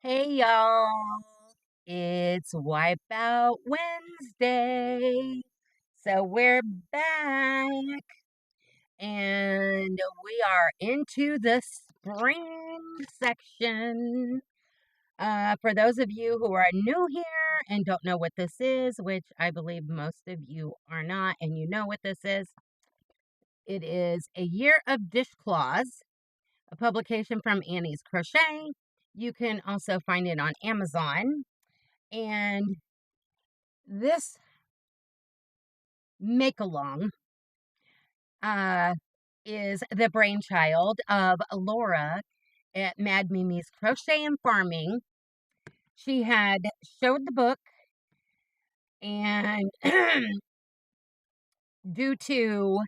Hey y'all, it's Wipeout Wednesday. So we're back and we are into the spring section. For those of you who are new here and don't know what this is, which I believe most of you are not, and you know what this is, it is a Year of Dishcloths, a publication from Annie's Crochet. You can also find it on Amazon. And this make along uh, is the brainchild of Laura at Mad Mimi's Crochet and Farming. She had showed the book, and due to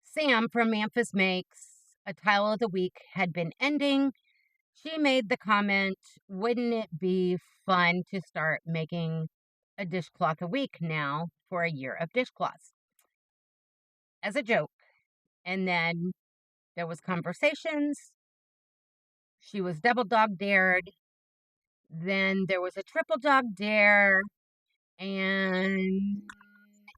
Sam from Memphis Makes, a tile of the week had been ending, she made the comment, wouldn't it be fun to start making a dishcloth a week now for a year of dishcloths? As a joke. And then there was conversations. She was double dog dared. Then there was a triple dog dare, and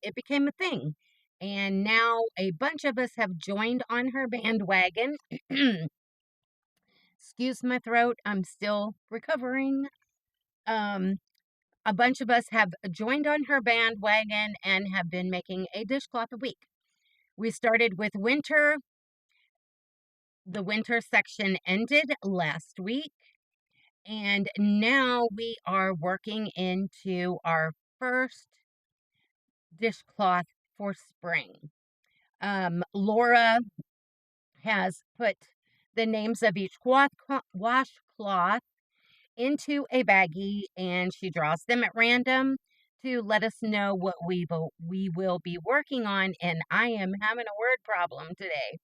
it became a thing. And now a bunch of us have joined on her bandwagon. Excuse my throat, I'm still recovering. Um, a bunch of us have joined on her bandwagon and have been making a dishcloth a week. We started with winter. The winter section ended last week. And now we are working into our first dishcloth for spring. Laura has put the names of each washcloth into a baggie, and she draws them at random to let us know what we will be working on. And I am having a word problem today.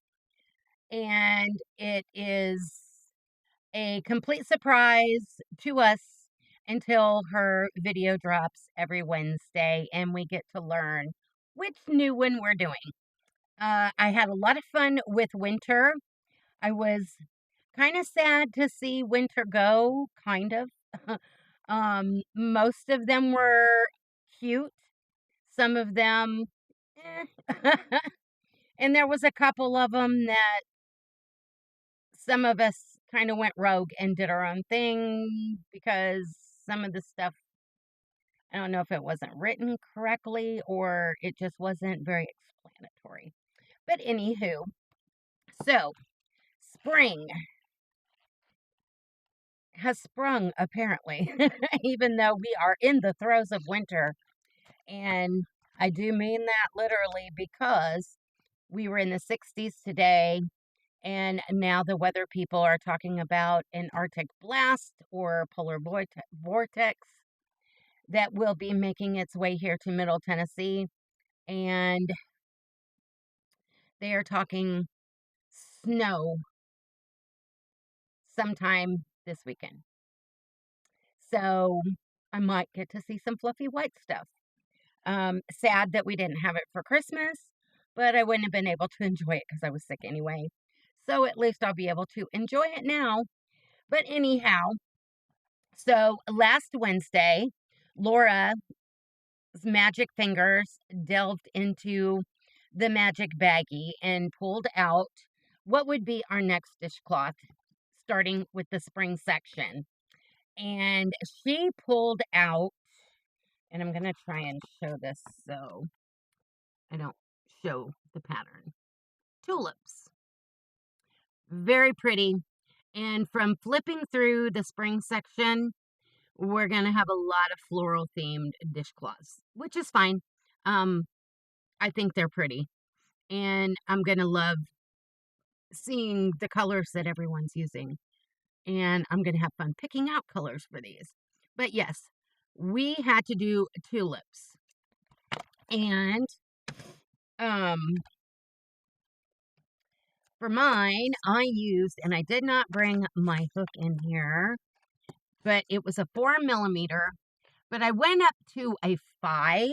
And it is a complete surprise to us until her video drops every Wednesday and we get to learn which new one we're doing. I had a lot of fun with winter. I was kind of sad to see winter go, kind of. Most of them were cute, some of them, eh. And there was a couple of them that some of us kind of went rogue and did our own thing because some of the stuff, I don't know if it wasn't written correctly or it just wasn't very explanatory. But anywho, so spring has sprung apparently, even though we are in the throes of winter. And I do mean that literally because we were in the 60s today. And now the weather people are talking about an Arctic blast or polar vortex that will be making its way here to Middle Tennessee. And they are talking snow sometime this weekend. So I might get to see some fluffy white stuff. Sad that we didn't have it for Christmas, but I wouldn't have been able to enjoy it because I was sick anyway. So at least I'll be able to enjoy it now. But anyhow, so last Wednesday, Laura's magic fingers delved into the magic baggie and pulled out what would be our next dishcloth, starting with the spring section. And she pulled out, and I'm going to try and show this so I don't show the pattern. Tulips. Very pretty. And from flipping through the spring section, we're going to have a lot of floral themed dishcloths, which is fine. I think they're pretty. And I'm going to love seeing the colors that everyone's using. And I'm going to have fun picking out colors for these. But yes, we had to do tulips. And um, for mine, I used, and I did not bring my hook in here, but it was a 4 millimeter. But I went up to a 5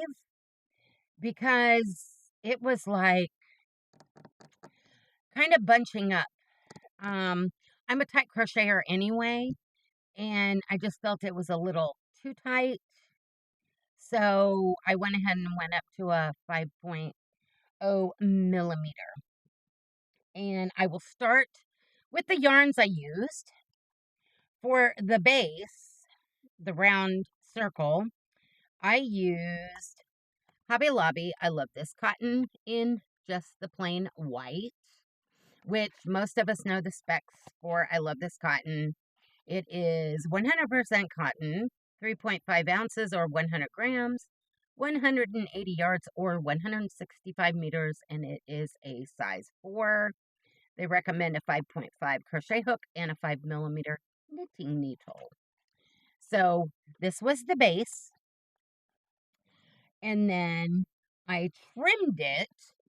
because it was like kind of bunching up. I'm a tight crocheter anyway, and I just felt it was a little too tight. So I went ahead and went up to a 5.0 millimeter. And I will start with the yarns I used. For the base, the round circle, I used Hobby Lobby. I love this cotton in just the plain white, which most of us know the specs for. I love this cotton. It is 100% cotton, 3.5 ounces or 100 grams, 180 yards or 165 meters, and it is a size 4. They recommend a 5.5 crochet hook and a 5 millimeter knitting needle. So this was the base, and then I trimmed it,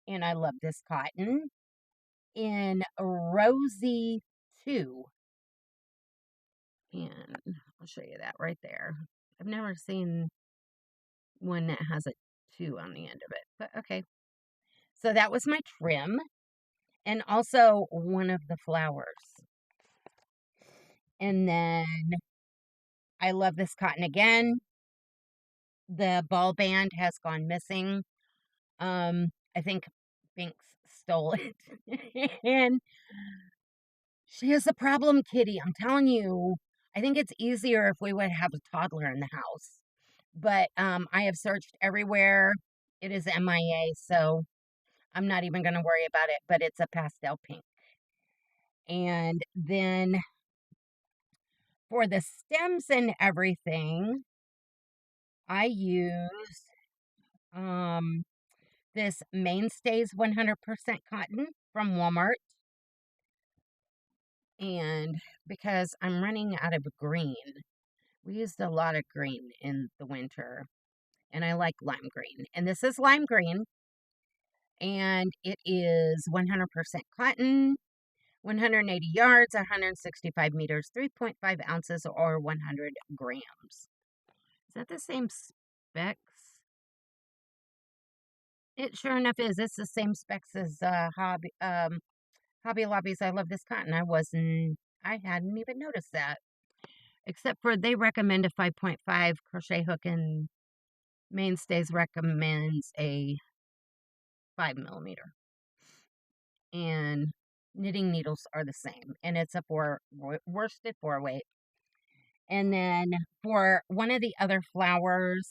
and I love this cotton, in Rosy 2. And I'll show you that right there. I've never seen one that has a 2 on the end of it, but okay. So that was my trim, and also one of the flowers. And then I love this cotton again. The ball band has gone missing. I think Binks stole it. And she is a problem kitty. I'm telling you, I think it's easier if we would have a toddler in the house. But I have searched everywhere. It is MIA, so I'm not even going to worry about it, but it's a pastel pink. And then for the stems and everything, I used this Mainstays 100% cotton from Walmart. And because I'm running out of green, we used a lot of green in the winter, and I like lime green. And this is lime green, and it is 100% cotton, 180 yards, 165 meters, 3.5 ounces, or 100 grams. Is that the same specs? It sure enough is. It's the same specs as Hobby Lobby's I Love This Cotton. I hadn't even noticed that. Except for they recommend a 5.5 crochet hook, and Mainstays recommends a 5 millimeter. And knitting needles are the same, and it's a worsted 4-weight. And then for one of the other flowers,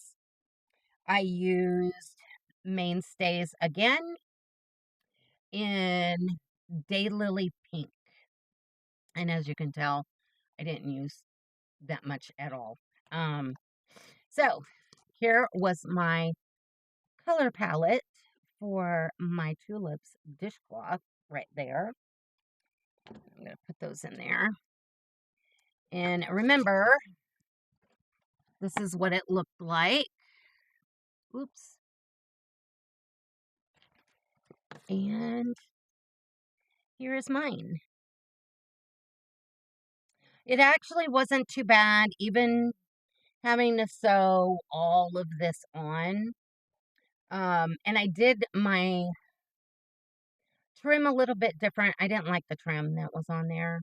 I used Mainstays again in Daylily Pink. And as you can tell, I didn't use that much at all. So here was my color palette for my tulips dishcloth right there. I'm going to put those in there. And remember, this is what it looked like. Oops. And here is mine. It actually wasn't too bad, even having to sew all of this on. And I did my trim a little bit different. I didn't like the trim that was on there.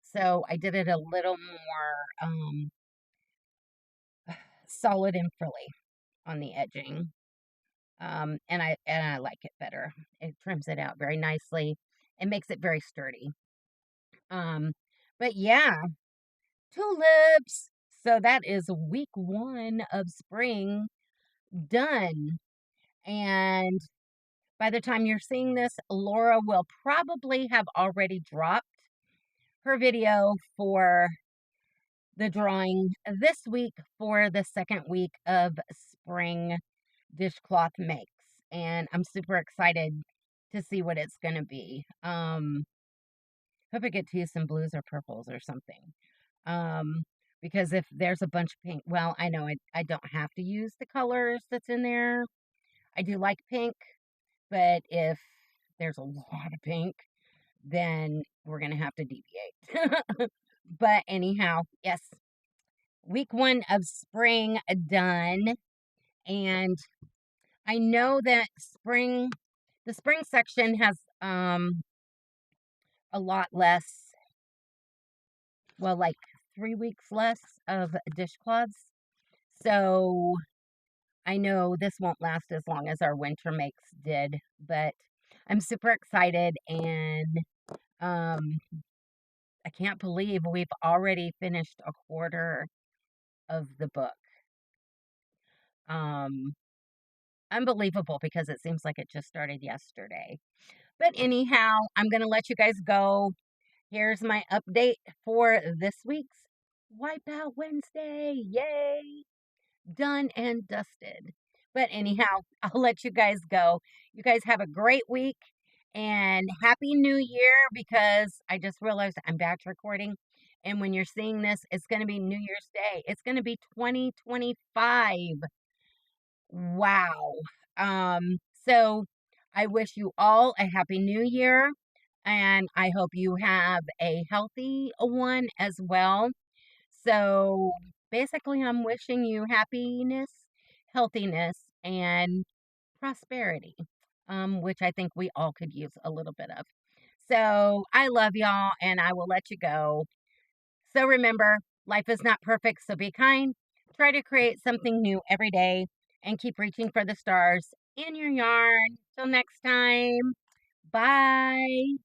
So I did it a little more solid and frilly on the edging. And I like it better. It trims it out very nicely and makes it very sturdy. But yeah, tulips. So that is week 1 of spring done. And by the time you're seeing this, Laura will probably have already dropped her video for the drawing this week for the second week of spring dishcloth makes. And I'm super excited to see what it's going to be. Hope I get to use some blues or purples or something. Because if there's a bunch of pink, well, I know I don't have to use the colors that's in there. I do like pink, but if there's a lot of pink, then we're going to have to deviate. But anyhow, yes, week 1 of spring done. And I know that the spring section has a lot less, well, like 3 weeks less of dishcloths. So I know this won't last as long as our winter makes did, but I'm super excited and um I can't believe we've already finished a quarter of the book. Um Unbelievable because it seems like it just started yesterday. But anyhow, I'm going to let you guys go. Here's my update for this week's Wipeout Wednesday. Yay! Done and dusted. But anyhow, I'll let you guys go. You guys have a great week and Happy New Year because I just realized I'm batch recording. And when you're seeing this, it's going to be New Year's Day. It's going to be 2025. Wow. So I wish you all a happy new year and I hope you have a healthy one as well. So basically, I'm wishing you happiness, healthiness, and prosperity, which I think we all could use a little bit of. So I love y'all and I will let you go. So remember, life is not perfect, so be kind. Try to create something new every day and keep reaching for the stars in your yarn. Till next time, bye.